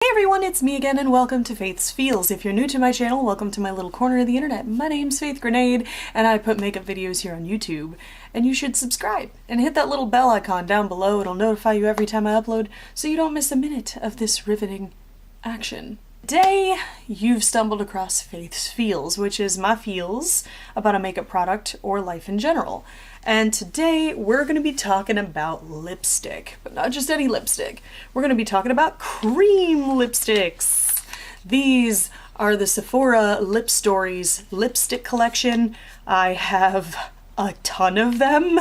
everyone, it's me again and welcome to Faith's Feels. If you're new to my channel, welcome to my little corner of the internet. My name's Faith Grenade and I put makeup videos here on YouTube. And you should subscribe and hit that little bell icon down below. It'll notify you every time I upload so you don't miss a minute of this riveting action. Today, you've stumbled across Faith's Feels, which is my feels about a makeup product or life in general. And today, we're going to be talking about lipstick, but not just any lipstick. We're going to be talking about cream lipsticks. These are the Sephora Lipstories lipstick collection. I have a ton of them,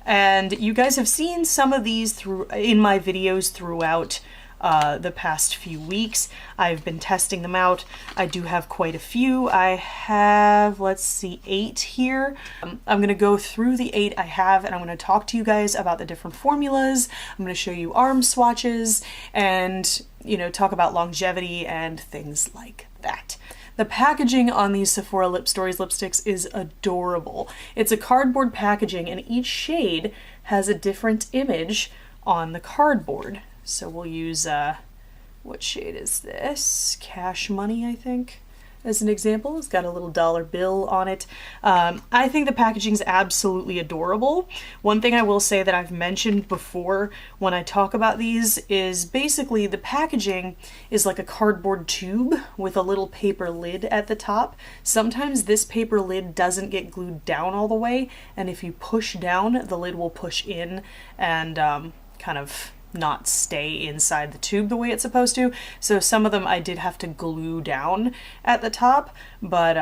and you guys have seen some of these in my videos throughout the past few weeks. I've been testing them out. I do have quite a few. I have, let's see, 8 here. I'm gonna go through the 8 I have and I'm gonna talk to you guys about the different formulas. I'm gonna show you arm swatches and, talk about longevity and things like that. The packaging on these Sephora Lipstories lipsticks is adorable. It's a cardboard packaging and each shade has a different image on the cardboard. So we'll use, what shade is this? Cash Money, I think, as an example. It's got a little dollar bill on it. I think the packaging's absolutely adorable. One thing I will say that I've mentioned before when I talk about these is basically the packaging is like a cardboard tube with a little paper lid at the top. Sometimes this paper lid doesn't get glued down all the way, and if you push down, the lid will push in and kind of not stay inside the tube the way it's supposed to. So some of them I did have to glue down at the top, but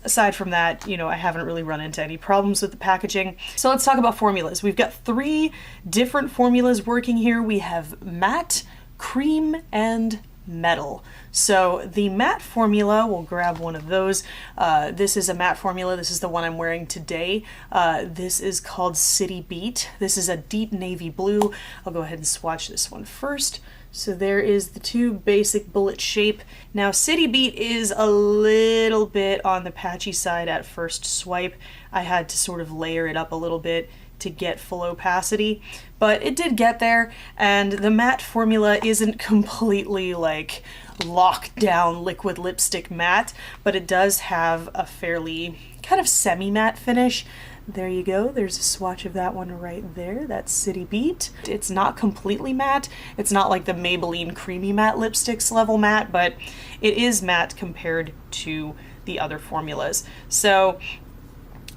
aside from that, I haven't really run into any problems with the packaging. So let's talk about formulas. We've got 3 different formulas working here. We have matte, cream, and metal. So the matte formula, we'll grab one of those. This is a matte formula. This is the one I'm wearing today. This is called City Beat. This is a deep navy blue. I'll go ahead and swatch this one first. So there is the tube, basic bullet shape. Now City Beat is a little bit on the patchy side at first swipe. I had to sort of layer it up a little bit to get full opacity, but it did get there, and the matte formula isn't completely like locked down liquid lipstick matte, but it does have a fairly kind of semi-matte finish. There you go, there's a swatch of that one right there. That's City Beat. It's not completely matte. It's not like the Maybelline Creamy Matte lipsticks level matte, but it is matte compared to the other formulas. So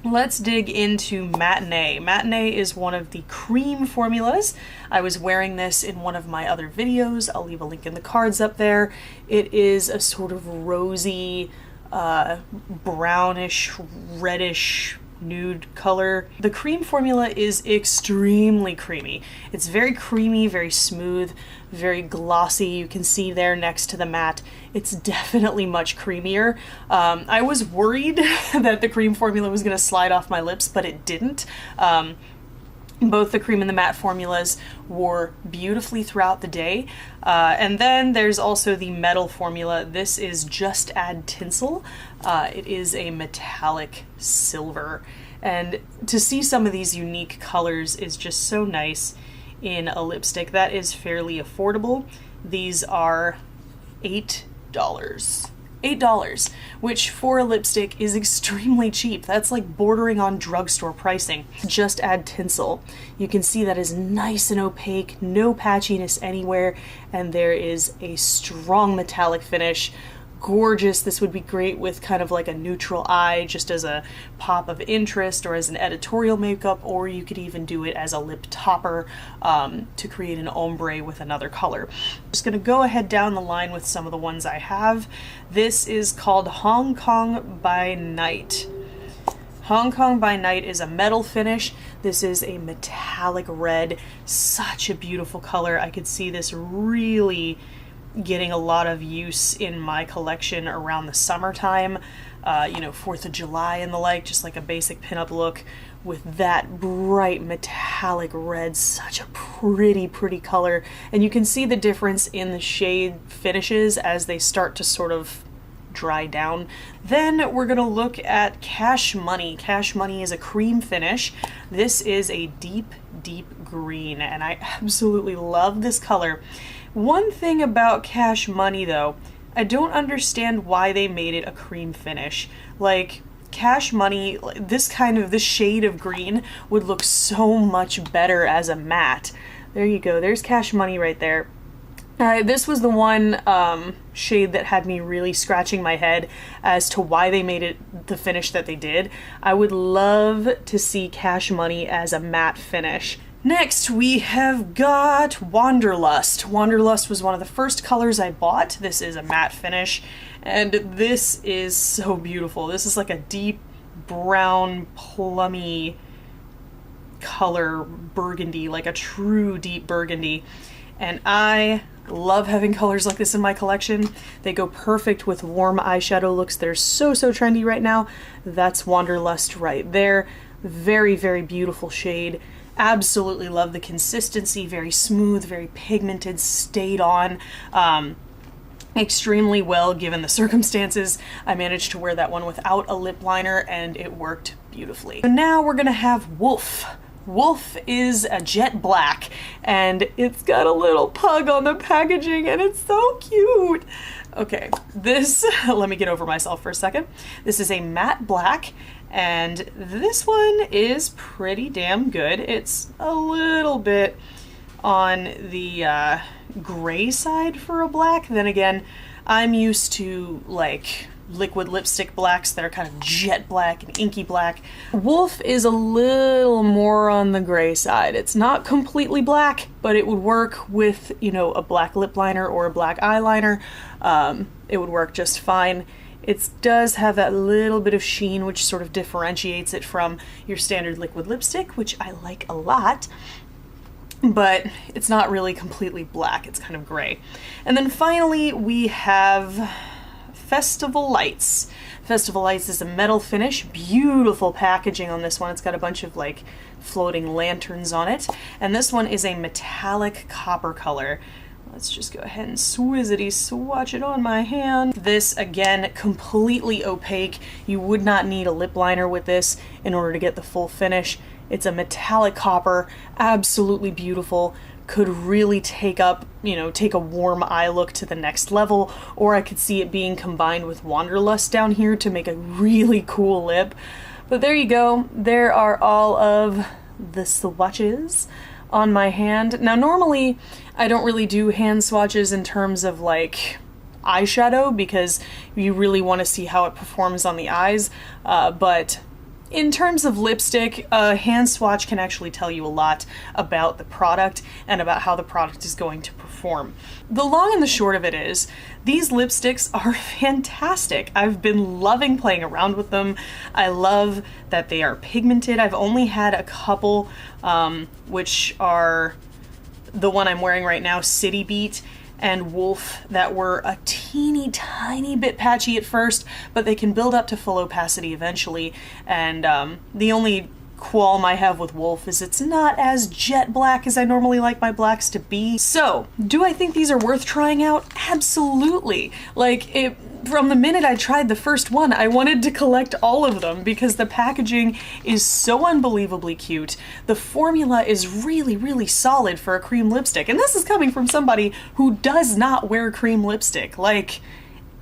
let's dig into Matinee. Matinee is one of the cream formulas. I was wearing this in one of my other videos. I'll leave a link in the cards up there. It is a sort of rosy, brownish, reddish nude color. The cream formula is extremely creamy. It's very creamy, very smooth, very glossy. You can see there next to the matte, it's definitely much creamier. I was worried that the cream formula was going to slide off my lips, but it didn't. Both the cream and the matte formulas wore beautifully throughout the day. And then there's also the metal formula. This is Just Add Tinsel. It is a metallic silver. And to see some of these unique colors is just so nice in a lipstick that is fairly affordable. These are $8. $8, which for a lipstick is extremely cheap. That's like bordering on drugstore pricing. Just Add Tinsel. You can see that is nice and opaque, no patchiness anywhere, and there is a strong metallic finish. Gorgeous. This would be great with kind of like a neutral eye, just as a pop of interest or as an editorial makeup, or you could even do it as a lip topper to create an ombre with another color. I'm just going to go ahead down the line with some of the ones I have. This is called Hong Kong by Night. Hong Kong by Night is a metal finish. This is a metallic red. Such a beautiful color. I could see this really getting a lot of use in my collection around the summertime, 4th of July and the like, just like a basic pinup look with that bright metallic red. Such a pretty color, and you can see the difference in the shade finishes as they start to sort of dry down. Then we're gonna look at Cash Money. Cash Money is a cream finish. This is a deep green, and I absolutely love this color. One thing about Cash Money though, I don't understand why they made it a cream finish. Like, Cash Money, this shade of green would look so much better as a matte. There you go, there's Cash Money right there. This was the one shade that had me really scratching my head as to why they made it the finish that they did. I would love to see Cash Money as a matte finish. Next, we have got Wanderlust. Wanderlust was one of the first colors I bought. This is a matte finish, and this is so beautiful. This is like a deep brown, plummy color burgundy, like a true deep burgundy. And I love having colors like this in my collection. They go perfect with warm eyeshadow looks. They're so trendy right now. That's Wanderlust right there. Very, very beautiful shade. Absolutely love the consistency. Very smooth, very pigmented, stayed on. Extremely well given the circumstances. I managed to wear that one without a lip liner and it worked beautifully. So now we're gonna have Wolf. Wolf is a jet black and it's got a little pug on the packaging and it's so cute. Okay, this, let me get over myself for a second. This is a matte black and this one is pretty damn good. It's a little bit on the gray side for a black. Then again, I'm used to like liquid lipstick blacks that are kind of jet black and inky black. Wolf is a little more on the gray side. It's not completely black, but it would work with, you know, a black lip liner or a black eyeliner. It would work just fine. It does have that little bit of sheen, which sort of differentiates it from your standard liquid lipstick, which I like a lot. But it's not really completely black, it's kind of gray. And then finally we have Festival Lights. Festival Lights is a metal finish, beautiful packaging on this one. It's got a bunch of like floating lanterns on it. And this one is a metallic copper color. Let's just go ahead and swizzity swatch it on my hand. This, again, completely opaque. You would not need a lip liner with this in order to get the full finish. It's a metallic copper, absolutely beautiful. Could really take up, you know, take a warm eye look to the next level, or I could see it being combined with Wanderlust down here to make a really cool lip. But there you go. There are all of the swatches on my hand. Now, normally I don't really do hand swatches in terms of like eyeshadow because you really want to see how it performs on the eyes, but in terms of lipstick, a hand swatch can actually tell you a lot about the product and about how the product is going to perform. The long and the short of it is, these lipsticks are fantastic. I've been loving playing around with them. I love that they are pigmented. I've only had a couple, which are the one I'm wearing right now, City Beat and Wolf, that were a teeny tiny bit patchy at first, but they can build up to full opacity eventually. And the only qualm I have with Wolf is it's not as jet black as I normally like my blacks to be. So, do I think these are worth trying out? Absolutely. Like, from the minute I tried the first one, I wanted to collect all of them because the packaging is so unbelievably cute. The formula is really solid for a cream lipstick. And this is coming from somebody who does not wear cream lipstick, like,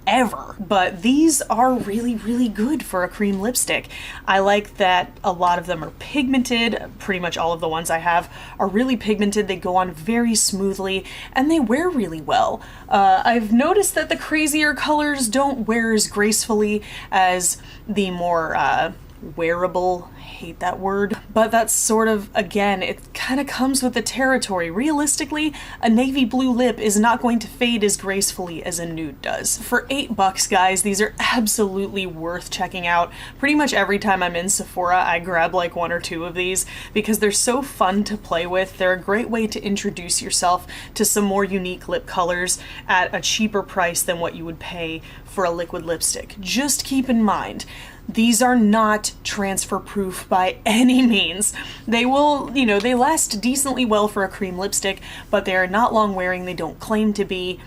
ever. But these are really good for a cream lipstick. I like that a lot of them are pigmented. Pretty much all of the ones I have are really pigmented. They go on very smoothly and they wear really well. I've noticed that the crazier colors don't wear as gracefully as the more wearable, hate that word, but that's sort of, again, it kind of comes with the territory. Realistically, a navy blue lip is not going to fade as gracefully as a nude does. For $8, guys, these are absolutely worth checking out. Pretty much every time I'm in Sephora, I grab like one or two of these because they're so fun to play with. They're a great way to introduce yourself to some more unique lip colors at a cheaper price than what you would pay for a liquid lipstick. Just keep in mind, these are not transfer proof by any means. They will, you know, they last decently well for a cream lipstick, but they are not long wearing. They don't claim to be.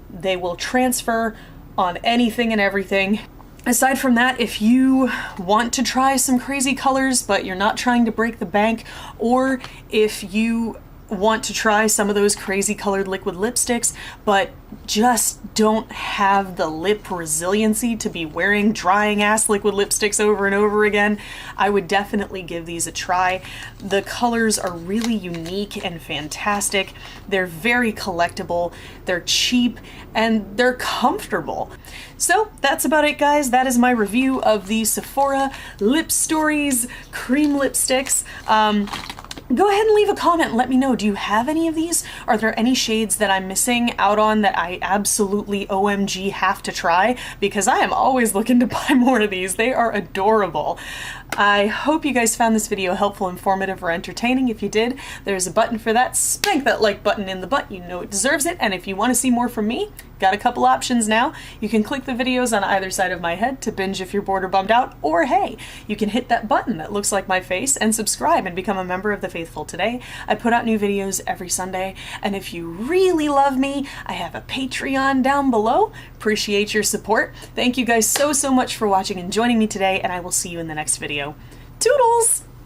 They will transfer on anything and everything. Aside from that, if you want to try some crazy colors, but you're not trying to break the bank, or if you want to try some of those crazy colored liquid lipsticks, but just don't have the lip resiliency to be wearing drying ass liquid lipsticks over and over again, I would definitely give these a try. The colors are really unique and fantastic. They're very collectible, they're cheap, and they're comfortable. So that's about it, guys. That is my review of the Sephora Lipstories cream lipsticks. Go ahead and leave a comment and let me know, do you have any of these? Are there any shades that I'm missing out on that I absolutely OMG have to try? Because I am always looking to buy more of these. They are adorable. I hope you guys found this video helpful, informative, or entertaining. If you did, there's a button for that. Spank that like button in the butt. You know it deserves it. And if you want to see more from me, got a couple options now. You can click the videos on either side of my head to binge if you're bored or bummed out, or hey, you can hit that button that looks like my face and subscribe and become a member of the Faithful today. I put out new videos every Sunday, and if you really love me, I have a Patreon down below. Appreciate your support. Thank you guys so much for watching and joining me today, and I will see you in the next video. Toodles!